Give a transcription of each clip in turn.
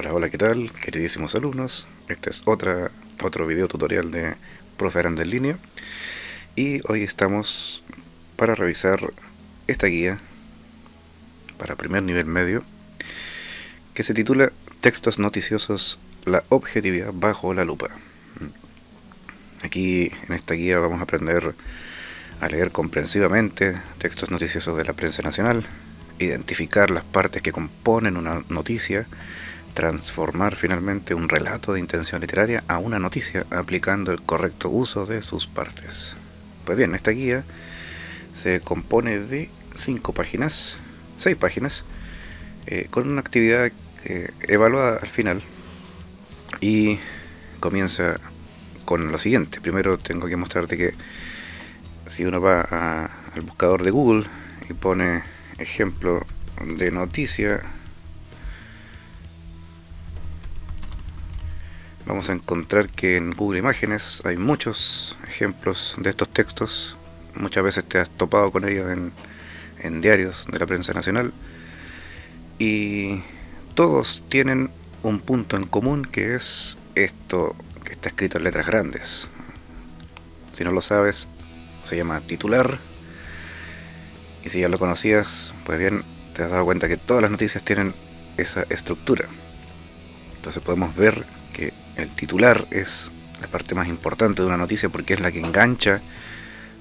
Hola, hola, ¿qué tal? Queridísimos alumnos, este es otro video tutorial de Profe Aranda en línea y hoy estamos para revisar esta guía para primer nivel medio que se titula Textos noticiosos, la objetividad bajo la lupa. Aquí en esta guía vamos a aprender a leer comprensivamente textos noticiosos de la prensa nacional, identificar las partes que componen una noticia, transformar finalmente un relato de intención literaria a una noticia aplicando el correcto uso de sus partes. Pues bien, esta guía se compone de 6 páginas, con una actividad evaluada al final y comienza con lo siguiente. Primero tengo que mostrarte que si uno va al buscador de Google y pone ejemplo de noticia, vamos a encontrar que en Google Imágenes hay muchos ejemplos de estos textos. Muchas veces te has topado con ellos en diarios de la prensa nacional y todos tienen un punto en común, que es esto que está escrito en letras grandes. Si no lo sabes, se llama titular, y si ya lo conocías, pues bien, te has dado cuenta que todas las noticias tienen esa estructura. Entonces podemos ver que el titular es la parte más importante de una noticia porque es la que engancha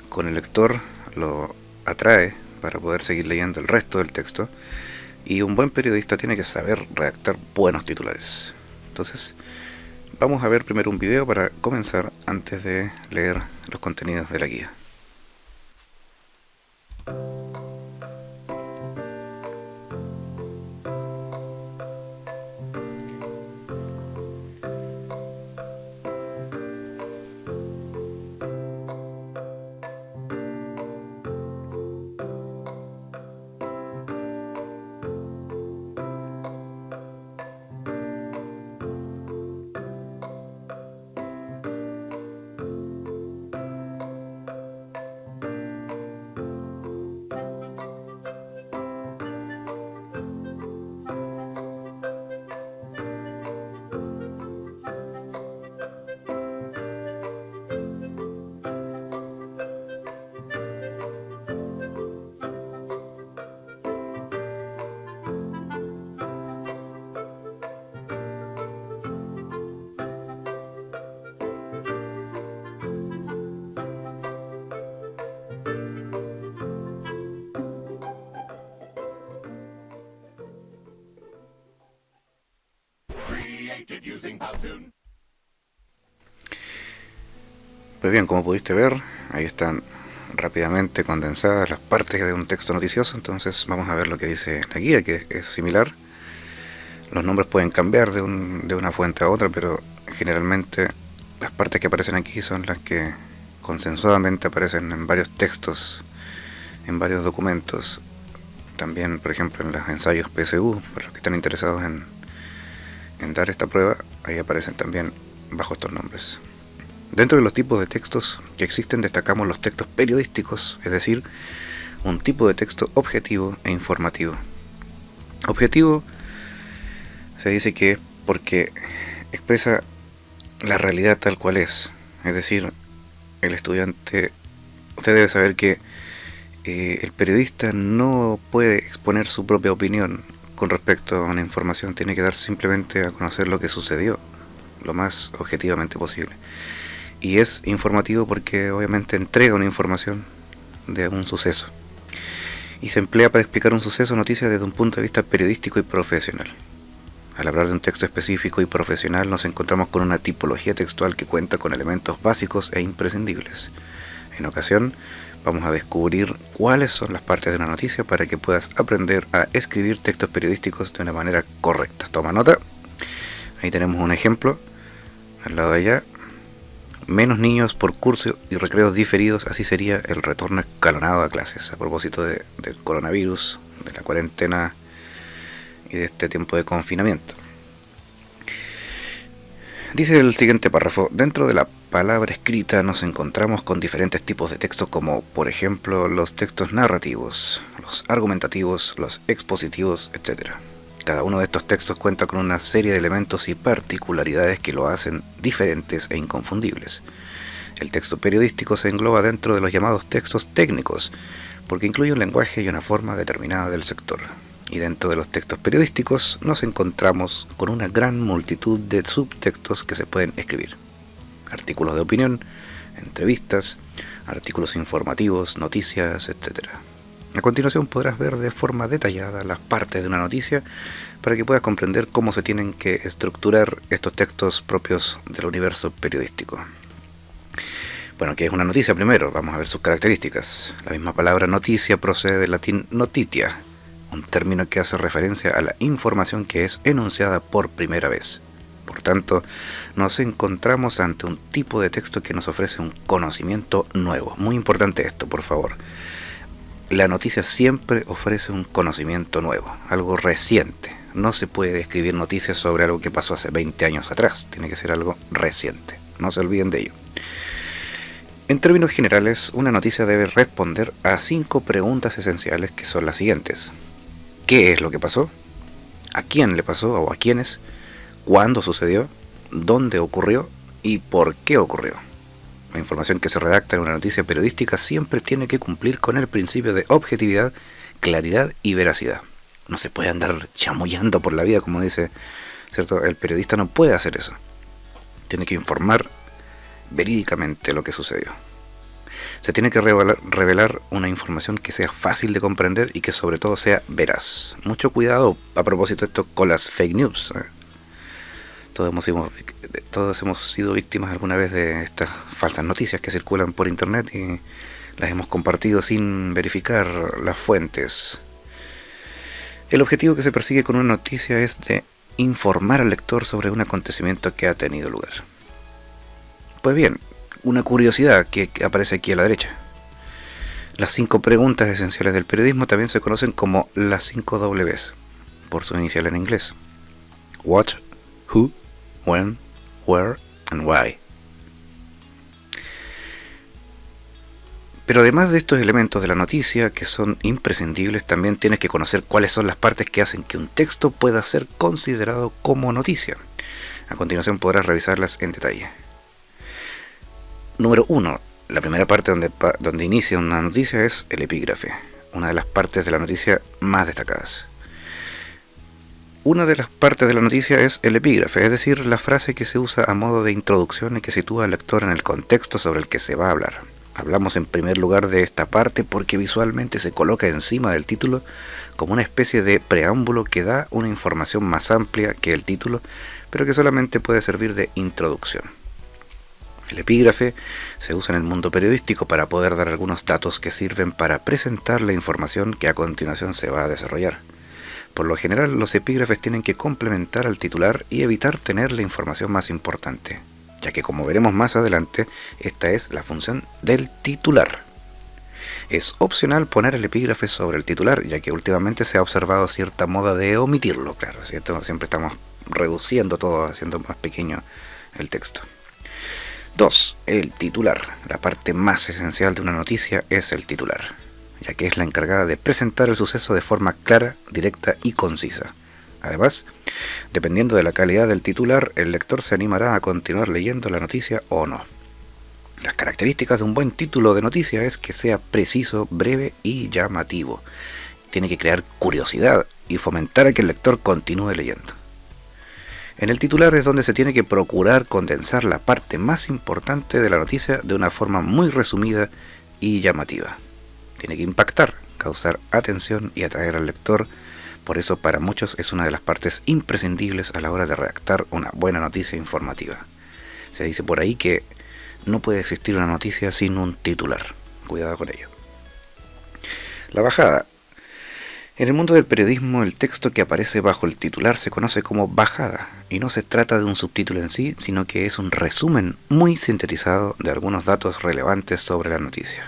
con el lector, lo atrae para poder seguir leyendo el resto del texto, y un buen periodista tiene que saber redactar buenos titulares. Entonces vamos a ver primero un video para comenzar antes de leer los contenidos de la guía. Pues bien, como pudiste ver, ahí están rápidamente condensadas las partes de un texto noticioso. Entonces vamos a ver lo que dice la guía, que es similar. Los nombres pueden cambiar de una fuente a otra, pero generalmente las partes que aparecen aquí son las que consensuadamente aparecen en varios textos, en varios documentos. También, por ejemplo, en los ensayos PSU, para los que están interesados en dar esta prueba, ahí aparecen también bajo estos nombres. Dentro de los tipos de textos que existen destacamos los textos periodísticos, es decir, un tipo de texto objetivo e informativo. Objetivo se dice que es porque expresa la realidad tal cual es decir, el estudiante, usted debe saber que el periodista no puede exponer su propia opinión con respecto a una información, tiene que dar simplemente a conocer lo que sucedió, lo más objetivamente posible. Y es informativo porque obviamente entrega una información de un suceso. Y se emplea para explicar un suceso o noticia desde un punto de vista periodístico y profesional. Al hablar de un texto específico y profesional nos encontramos con una tipología textual que cuenta con elementos básicos e imprescindibles. En ocasión vamos a descubrir cuáles son las partes de una noticia para que puedas aprender a escribir textos periodísticos de una manera correcta. Toma nota. Ahí tenemos un ejemplo al lado de allá. Menos niños por curso y recreos diferidos, así sería el retorno escalonado a clases. A propósito del coronavirus, de la cuarentena y de este tiempo de confinamiento. Dice el siguiente párrafo: dentro de la palabra escrita nos encontramos con diferentes tipos de textos, como por ejemplo los textos narrativos, los argumentativos, los expositivos, etc. Cada uno de estos textos cuenta con una serie de elementos y particularidades que lo hacen diferentes e inconfundibles. El texto periodístico se engloba dentro de los llamados textos técnicos, porque incluye un lenguaje y una forma determinada del sector. Y dentro de los textos periodísticos nos encontramos con una gran multitud de subtextos que se pueden escribir. Artículos de opinión, entrevistas, artículos informativos, noticias, etc. A continuación podrás ver de forma detallada las partes de una noticia para que puedas comprender cómo se tienen que estructurar estos textos propios del universo periodístico. Bueno, ¿qué es una noticia primero? Vamos a ver sus características. La misma palabra noticia procede del latín notitia, un término que hace referencia a la información que es enunciada por primera vez. Por tanto, nos encontramos ante un tipo de texto que nos ofrece un conocimiento nuevo. Muy importante esto, por favor. La noticia siempre ofrece un conocimiento nuevo, algo reciente. No se puede escribir noticias sobre algo que pasó hace 20 años atrás. Tiene que ser algo reciente. No se olviden de ello. En términos generales, una noticia debe responder a 5 preguntas esenciales que son las siguientes. ¿Qué es lo que pasó? ¿A quién le pasó o a quiénes? ¿Cuándo sucedió? ¿Dónde ocurrió? ¿Y por qué ocurrió? La información que se redacta en una noticia periodística siempre tiene que cumplir con el principio de objetividad, claridad y veracidad. No se puede andar chamullando por la vida, como dice, ¿cierto? El periodista no puede hacer eso. Tiene que informar verídicamente lo que sucedió. Se tiene que revelar una información que sea fácil de comprender y que sobre todo sea veraz. Mucho cuidado a propósito de esto con las fake news. Todos hemos sido víctimas alguna vez de estas falsas noticias que circulan por internet y las hemos compartido sin verificar las fuentes. El objetivo que se persigue con una noticia es de informar al lector sobre un acontecimiento que ha tenido lugar. Pues bien, una curiosidad que aparece aquí a la derecha. Las 5 preguntas esenciales del periodismo también se conocen como las 5 Ws, por su inicial en inglés. What, who, when, where, and why. Pero además de estos elementos de la noticia, que son imprescindibles, también tienes que conocer cuáles son las partes que hacen que un texto pueda ser considerado como noticia. A continuación podrás revisarlas en detalle. Número 1. La primera parte donde inicia una noticia es el epígrafe, una de las partes de la noticia más destacadas. Una de las partes de la noticia es el epígrafe, es decir, la frase que se usa a modo de introducción y que sitúa al lector en el contexto sobre el que se va a hablar. Hablamos en primer lugar de esta parte porque visualmente se coloca encima del título como una especie de preámbulo que da una información más amplia que el título, pero que solamente puede servir de introducción. El epígrafe se usa en el mundo periodístico para poder dar algunos datos que sirven para presentar la información que a continuación se va a desarrollar. Por lo general, los epígrafes tienen que complementar al titular y evitar tener la información más importante, ya que como veremos más adelante, esta es la función del titular. Es opcional poner el epígrafe sobre el titular, ya que últimamente se ha observado cierta moda de omitirlo, claro, ¿cierto? Siempre estamos reduciendo todo, haciendo más pequeño el texto. 2. El titular. La parte más esencial de una noticia es el titular, ya que es la encargada de presentar el suceso de forma clara, directa y concisa. Además, dependiendo de la calidad del titular, el lector se animará a continuar leyendo la noticia o no. Las características de un buen título de noticia es que sea preciso, breve y llamativo. Tiene que crear curiosidad y fomentar a que el lector continúe leyendo. En el titular es donde se tiene que procurar condensar la parte más importante de la noticia de una forma muy resumida y llamativa. Tiene que impactar, causar atención y atraer al lector. Por eso para muchos es una de las partes imprescindibles a la hora de redactar una buena noticia informativa. Se dice por ahí que no puede existir una noticia sin un titular. Cuidado con ello. La bajada. En el mundo del periodismo, el texto que aparece bajo el titular se conoce como bajada, y no se trata de un subtítulo en sí, sino que es un resumen muy sintetizado de algunos datos relevantes sobre la noticia.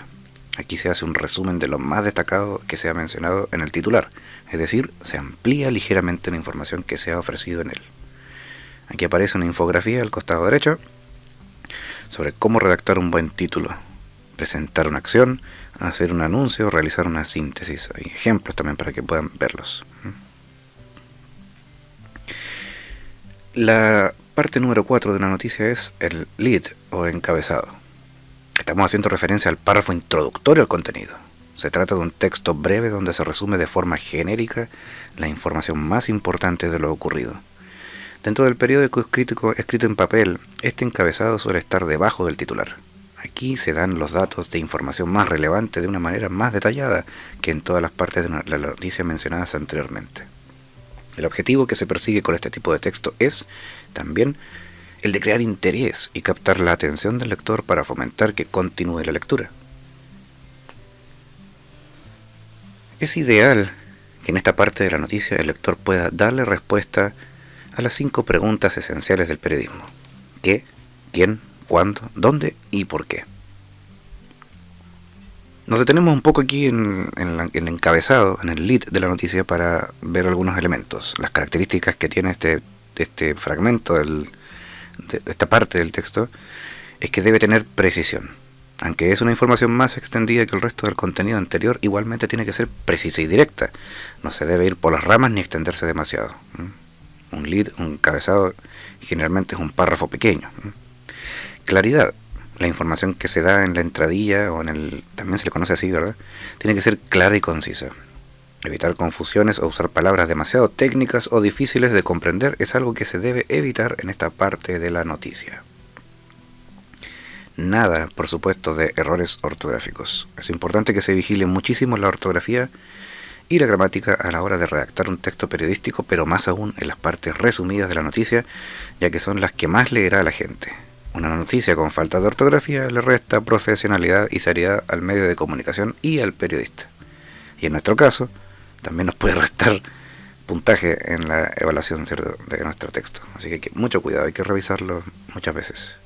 Aquí se hace un resumen de lo más destacado que se ha mencionado en el titular, es decir, se amplía ligeramente la información que se ha ofrecido en él. Aquí aparece una infografía al costado derecho sobre cómo redactar un buen título, presentar una acción, hacer un anuncio, realizar una síntesis. Hay ejemplos también para que puedan verlos. La parte número 4 de una noticia es el lead o encabezado. Estamos haciendo referencia al párrafo introductorio al contenido. Se trata de un texto breve donde se resume de forma genérica la información más importante de lo ocurrido. Dentro del periódico escrito en papel, este encabezado suele estar debajo del titular. Aquí se dan los datos de información más relevante de una manera más detallada que en todas las partes de la noticia mencionadas anteriormente. El objetivo que se persigue con este tipo de texto es, también, el de crear interés y captar la atención del lector para fomentar que continúe la lectura. Es ideal que en esta parte de la noticia el lector pueda darle respuesta a las 5 preguntas esenciales del periodismo: ¿qué?, ¿quién?, ¿cuándo?, ¿dónde? y ¿por qué? Nos detenemos un poco aquí en el encabezado, en el lead de la noticia, para ver algunos elementos. Las características que tiene este fragmento, de esta parte del texto, es que debe tener precisión. Aunque es una información más extendida que el resto del contenido anterior, igualmente tiene que ser precisa y directa. No se debe ir por las ramas ni extenderse demasiado. Un lead, un encabezado, generalmente es un párrafo pequeño. Claridad. La información que se da en la entradilla, también se le conoce así, ¿verdad?, tiene que ser clara y concisa. Evitar confusiones o usar palabras demasiado técnicas o difíciles de comprender es algo que se debe evitar en esta parte de la noticia. Nada, por supuesto, de errores ortográficos. Es importante que se vigile muchísimo la ortografía y la gramática a la hora de redactar un texto periodístico, pero más aún en las partes resumidas de la noticia, ya que son las que más leerá a la gente. Una noticia con falta de ortografía le resta profesionalidad y seriedad al medio de comunicación y al periodista. Y en nuestro caso, también nos puede restar puntaje en la evaluación, ¿cierto?, de nuestro texto. Así que mucho cuidado, hay que revisarlo muchas veces.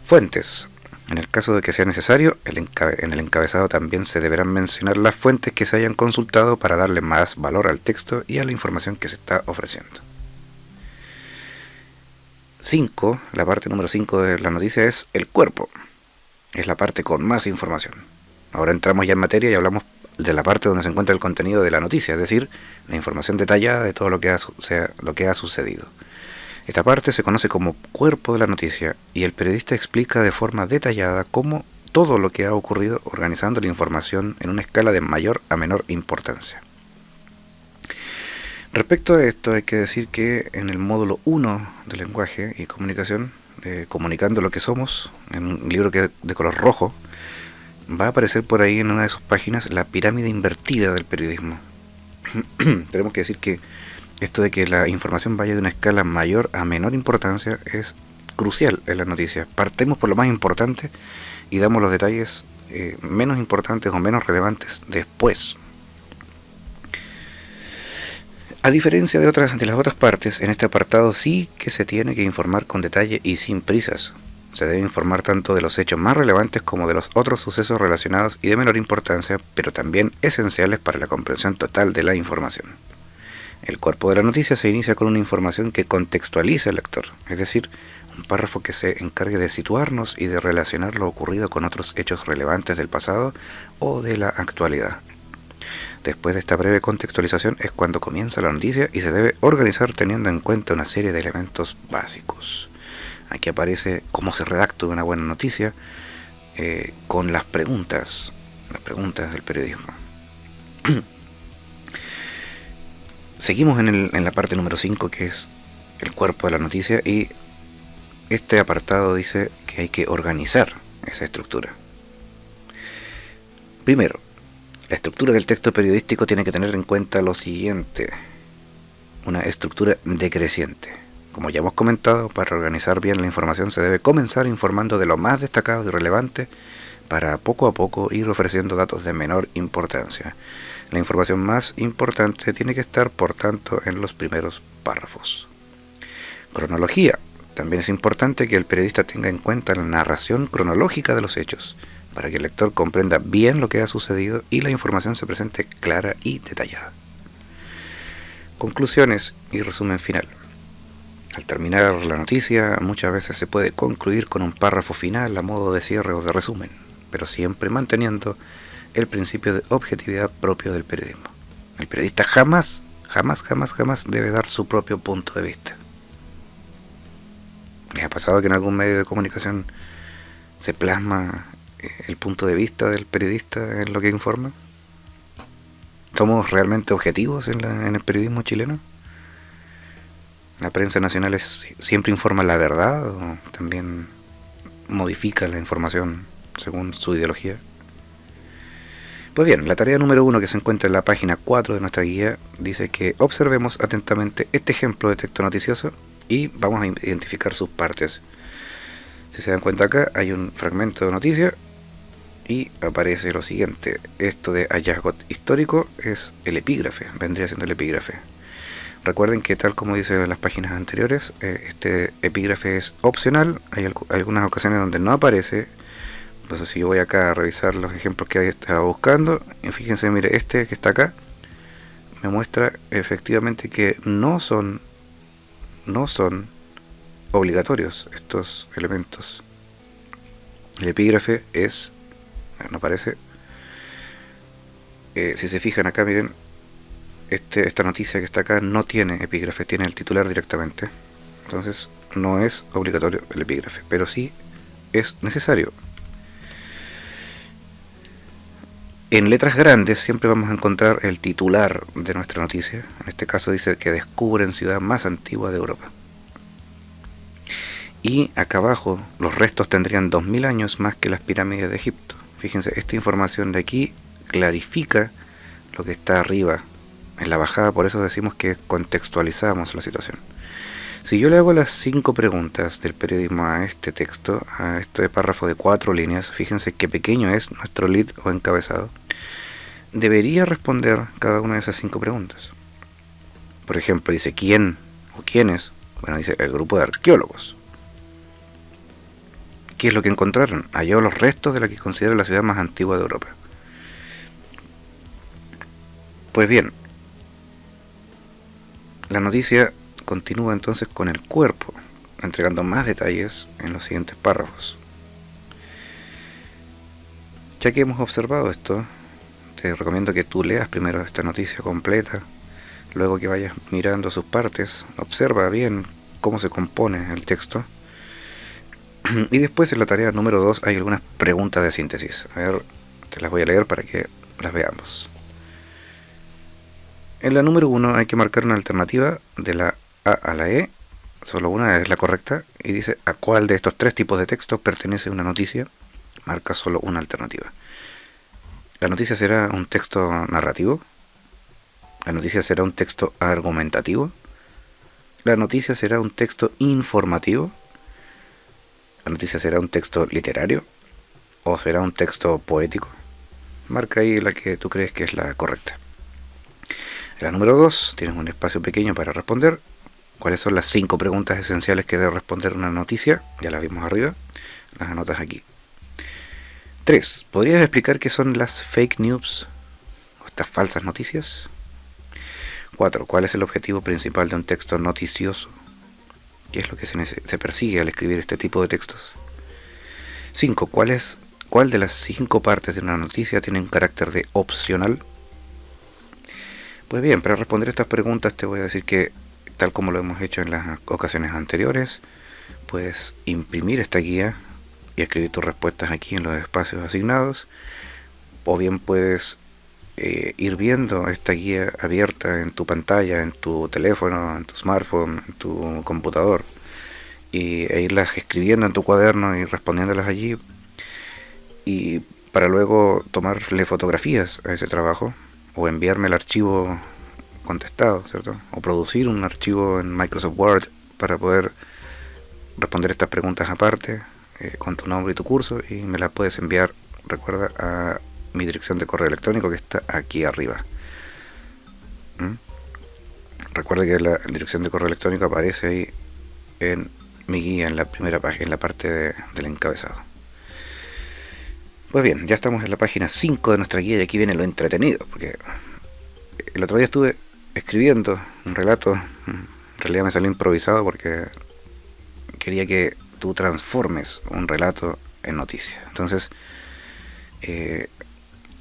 Fuentes. En el caso de que sea necesario, en el encabezado también se deberán mencionar las fuentes que se hayan consultado para darle más valor al texto y a la información que se está ofreciendo. 5, la parte número 5 de la noticia es el cuerpo. Es la parte con más información. Ahora entramos ya en materia y hablamos de la parte donde se encuentra el contenido de la noticia, es decir, la información detallada de todo lo que ha sucedido. Esta parte se conoce como cuerpo de la noticia y el periodista explica de forma detallada cómo todo lo que ha ocurrido, organizando la información en una escala de mayor a menor importancia. Respecto a esto, hay que decir que en el módulo 1 de lenguaje y comunicación, Comunicando lo que somos, en un libro que es de color rojo, va a aparecer por ahí en una de sus páginas la pirámide invertida del periodismo. Tenemos que decir que esto de que la información vaya de una escala mayor a menor importancia es crucial en las noticias. Partimos por lo más importante y damos los detalles menos importantes o menos relevantes después. A diferencia de las otras partes, en este apartado sí que se tiene que informar con detalle y sin prisas. Se debe informar tanto de los hechos más relevantes como de los otros sucesos relacionados y de menor importancia, pero también esenciales para la comprensión total de la información. El cuerpo de la noticia se inicia con una información que contextualiza al lector, es decir, un párrafo que se encargue de situarnos y de relacionar lo ocurrido con otros hechos relevantes del pasado o de la actualidad. Después de esta breve contextualización es cuando comienza la noticia y se debe organizar teniendo en cuenta una serie de elementos básicos. Aquí aparece cómo se redacta una buena noticia con las preguntas del periodismo. Seguimos en la parte número 5, que es el cuerpo de la noticia, y este apartado dice que hay que organizar esa estructura. Primero, la estructura del texto periodístico tiene que tener en cuenta lo siguiente: una estructura decreciente. Como ya hemos comentado, para organizar bien la información se debe comenzar informando de lo más destacado y relevante para poco a poco ir ofreciendo datos de menor importancia. La información más importante tiene que estar, por tanto, en los primeros párrafos. Cronología. También es importante que el periodista tenga en cuenta la narración cronológica de los hechos, para que el lector comprenda bien lo que ha sucedido y la información se presente clara y detallada. Conclusiones y resumen final. Al terminar la noticia, muchas veces se puede concluir con un párrafo final a modo de cierre o de resumen, pero siempre manteniendo el principio de objetividad propio del periodismo. El periodista jamás debe dar su propio punto de vista. ¿Les ha pasado que en algún medio de comunicación se plasma el punto de vista del periodista en lo que informa? ¿Somos realmente objetivos en el periodismo chileno? ¿La prensa nacional siempre informa la verdad o también modifica la información según su ideología? Pues bien, la tarea número 1 que se encuentra en la página 4 de nuestra guía dice que observemos atentamente este ejemplo de texto noticioso y vamos a identificar sus partes. Si se dan cuenta acá hay un fragmento de noticia y aparece lo siguiente. Esto de hallazgo histórico es el epígrafe, vendría siendo el epígrafe. Recuerden que tal como dice en las páginas anteriores, este epígrafe es opcional. Hay algunas ocasiones donde no aparece. Entonces si yo voy acá a revisar los ejemplos que estaba buscando, y fíjense, mire, este que está acá me muestra efectivamente que no son obligatorios estos elementos. El epígrafe no aparece. Si se fijan acá, miren, esta noticia que está acá no tiene epígrafe, tiene el titular directamente. Entonces no es obligatorio el epígrafe, pero sí es necesario. En letras grandes siempre vamos a encontrar el titular de nuestra noticia. En este caso dice que descubren ciudad más antigua de Europa. Y acá abajo los restos tendrían 2000 años más que las pirámides de Egipto. Fíjense, esta información de aquí clarifica lo que está arriba en la bajada, por eso decimos que contextualizamos la situación. Si yo le hago las 5 preguntas del periodismo a este texto, a este párrafo de 4 líneas, fíjense qué pequeño es nuestro lead o encabezado, debería responder cada una de esas 5 preguntas. Por ejemplo, dice ¿quién o quiénes? Bueno, dice el grupo de arqueólogos. ¿Qué es lo que encontraron? Halló los restos de la que considera la ciudad más antigua de Europa. Pues bien, la noticia continúa entonces con el cuerpo, entregando más detalles en los siguientes párrafos. Ya que hemos observado esto, te recomiendo que tú leas primero esta noticia completa, luego que vayas mirando sus partes, observa bien cómo se compone el texto, y después en la tarea número 2 hay algunas preguntas de síntesis. A ver, te las voy a leer para que las veamos. En la número 1 hay que marcar una alternativa de la A a la E, solo una es la correcta, y dice a cuál de estos 3 tipos de texto pertenece una noticia, marca solo una alternativa. La noticia será un texto narrativo, la noticia será un texto argumentativo, la noticia será un texto informativo, la noticia será un texto literario o será un texto poético. Marca ahí la que tú crees que es la correcta. En la número 2 tienes un espacio pequeño para responder. ¿Cuáles son las 5 preguntas esenciales que debe responder una noticia? Ya las vimos arriba, las anotas aquí. 3. ¿Podrías explicar qué son las fake news o estas falsas noticias? 4. ¿Cuál es el objetivo principal de un texto noticioso? ¿Qué es lo que se persigue al escribir este tipo de textos? 5. ¿Cuál de las 5 partes de una noticia tiene un carácter de opcional? Pues bien, para responder estas preguntas te voy a decir que, tal como lo hemos hecho en las ocasiones anteriores, puedes imprimir esta guía y escribir tus respuestas aquí en los espacios asignados, o bien puedes ir viendo esta guía abierta en tu pantalla, en tu teléfono, en tu smartphone, en tu computador, e irlas escribiendo en tu cuaderno y respondiéndolas allí, y para luego tomarle fotografías a ese trabajo o enviarme el archivo contestado, ¿cierto? O producir un archivo en Microsoft Word para poder responder estas preguntas aparte, con tu nombre y tu curso, y me las puedes enviar, recuerda, a mi dirección de correo electrónico que está aquí arriba. Recuerda que la dirección de correo electrónico aparece ahí en mi guía, en la primera página, en la parte del encabezado. Pues bien, ya estamos en la página 5 de nuestra guía y aquí viene lo entretenido, porque el otro día estuve escribiendo un relato, en realidad me salió improvisado porque quería que tú transformes un relato en noticia. Entonces he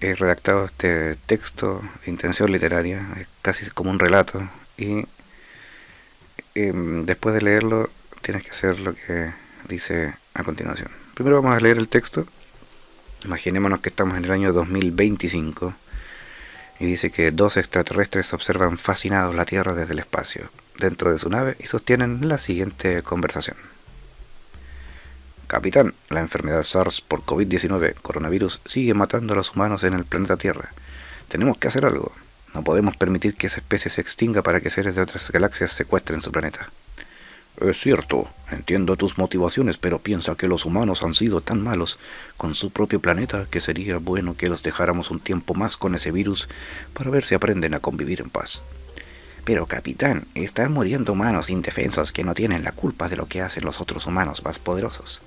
redactado este texto de intención literaria, es casi como un relato, y después de leerlo tienes que hacer lo que dice a continuación. Primero vamos a leer el texto. Imaginémonos que estamos en el año 2025 y dice que dos extraterrestres observan fascinados la Tierra desde el espacio, dentro de su nave, y sostienen la siguiente conversación. Capitán, la enfermedad SARS por COVID-19, coronavirus, sigue matando a los humanos en el planeta Tierra. Tenemos que hacer algo. No podemos permitir que esa especie se extinga para que seres de otras galaxias secuestren su planeta. Es cierto, entiendo tus motivaciones, pero piensa que los humanos han sido tan malos con su propio planeta que sería bueno que los dejáramos un tiempo más con ese virus para ver si aprenden a convivir en paz. Pero capitán, están muriendo humanos indefensos que no tienen la culpa de lo que hacen los otros humanos más poderosos.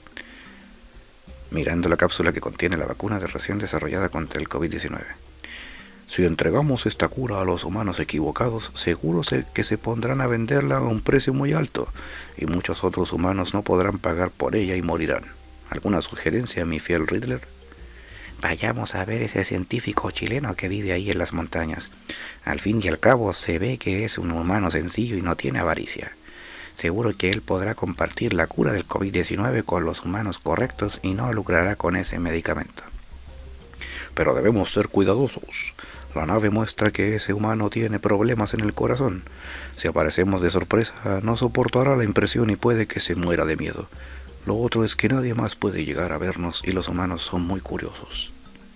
Mirando la cápsula que contiene la vacuna recién desarrollada contra el COVID-19. Si entregamos esta cura a los humanos equivocados, seguro que se pondrán a venderla a un precio muy alto, y muchos otros humanos no podrán pagar por ella y morirán. ¿Alguna sugerencia, mi fiel Riddler? Vayamos a ver ese científico chileno que vive ahí en las montañas. Al fin y al cabo se ve que es un humano sencillo y no tiene avaricia. Seguro que él podrá compartir la cura del COVID-19 con los humanos correctos y no lucrará con ese medicamento. Pero debemos ser cuidadosos. La nave muestra que ese humano tiene problemas en el corazón. Si aparecemos de sorpresa, no soportará la impresión y puede que se muera de miedo. Lo otro es que nadie más puede llegar a vernos y los humanos son muy curiosos.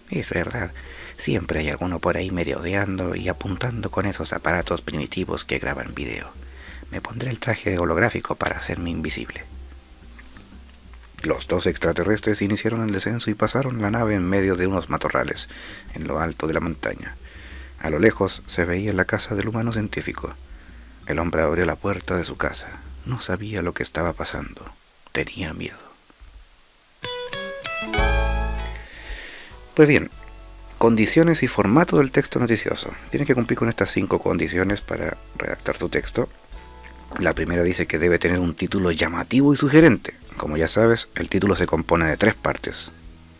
Es verdad, siempre hay alguno por ahí merodeando y apuntando con esos aparatos primitivos que graban video. Me pondré el traje holográfico para hacerme invisible. Los dos extraterrestres iniciaron el descenso y pasaron la nave en medio de unos matorrales, en lo alto de la montaña. A lo lejos se veía la casa del humano científico. El hombre abrió la puerta de su casa. No sabía lo que estaba pasando. Tenía miedo. Pues bien, condiciones y formato del texto noticioso. Tienes que cumplir con estas 5 condiciones para redactar tu texto. La primera dice que debe tener un título llamativo y sugerente. Como ya sabes, el título se compone de 3 partes.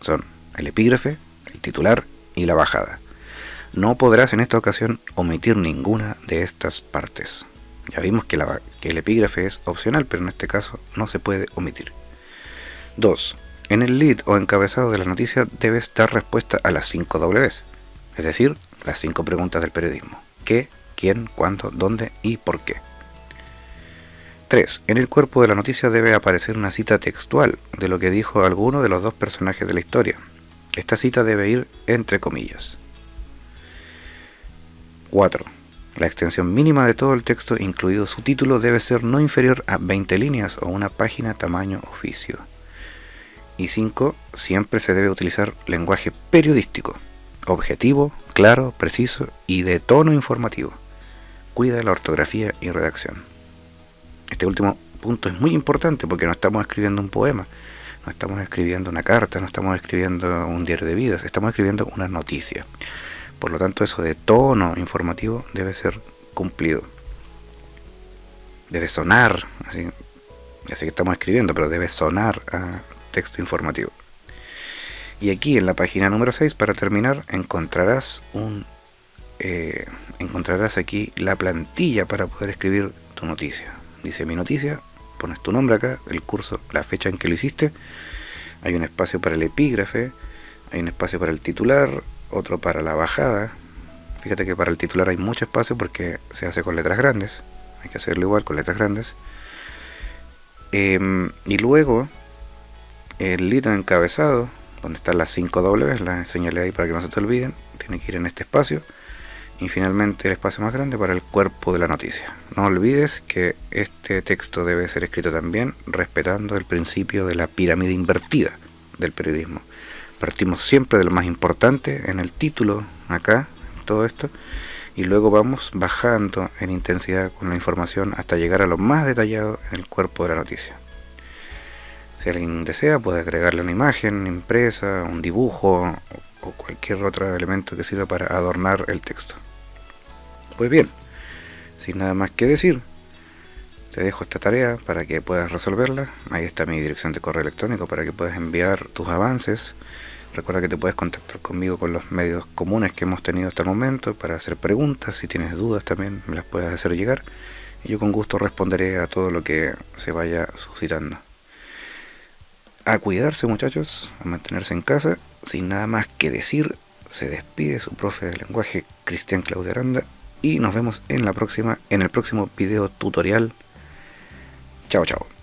Son el epígrafe, el titular y la bajada. No podrás en esta ocasión omitir ninguna de estas partes. Ya vimos que el epígrafe es opcional, pero en este caso no se puede omitir. 2. En el lead o encabezado de la noticia debes dar respuesta a las 5 Ws, es decir, las 5 preguntas del periodismo. ¿Qué? ¿Quién? ¿Cuándo? ¿Dónde? ¿Y por qué? 3. En el cuerpo de la noticia debe aparecer una cita textual de lo que dijo alguno de los 2 personajes de la historia. Esta cita debe ir entre comillas. 4. La extensión mínima de todo el texto, incluido su título, debe ser no inferior a 20 líneas o una página tamaño oficio. Y 5. Siempre se debe utilizar lenguaje periodístico, objetivo, claro, preciso y de tono informativo. Cuida la ortografía y redacción. Este último punto es muy importante porque no estamos escribiendo un poema, no estamos escribiendo una carta, no estamos escribiendo un diario de vidas, estamos escribiendo una noticia. Por lo tanto, eso de tono informativo debe ser cumplido. Debe sonar, así que estamos escribiendo, pero debe sonar a texto informativo. Y aquí en la página número 6, para terminar, encontrarás aquí la plantilla para poder escribir tu noticia. Dice mi noticia, pones tu nombre acá, el curso, la fecha en que lo hiciste, hay un espacio para el epígrafe, hay un espacio para el titular, otro para la bajada. Fíjate que para el titular hay mucho espacio porque se hace con letras grandes, hay que hacerlo igual con letras grandes. Y luego el lead encabezado, donde están las 5 W, las señalé ahí para que no se te olviden, tiene que ir en este espacio. Y finalmente el espacio más grande para el cuerpo de la noticia. No olvides que este texto debe ser escrito también respetando el principio de la pirámide invertida del periodismo. Partimos siempre de lo más importante en el título, acá, todo esto, y luego vamos bajando en intensidad con la información hasta llegar a lo más detallado en el cuerpo de la noticia. Si alguien desea, puede agregarle una imagen impresa, un dibujo o cualquier otro elemento que sirva para adornar el texto. Pues bien, sin nada más que decir, te dejo esta tarea para que puedas resolverla. Ahí está mi dirección de correo electrónico para que puedas enviar tus avances. Recuerda que te puedes contactar conmigo con los medios comunes que hemos tenido hasta el momento para hacer preguntas. Si tienes dudas también me las puedes hacer llegar. y yo con gusto responderé a todo lo que se vaya suscitando. A cuidarse, muchachos, a mantenerse en casa. Sin nada más que decir, se despide su profe de lenguaje, Cristian Claudio Aranda, y nos vemos en la próxima, en el próximo video tutorial. Chao, chao.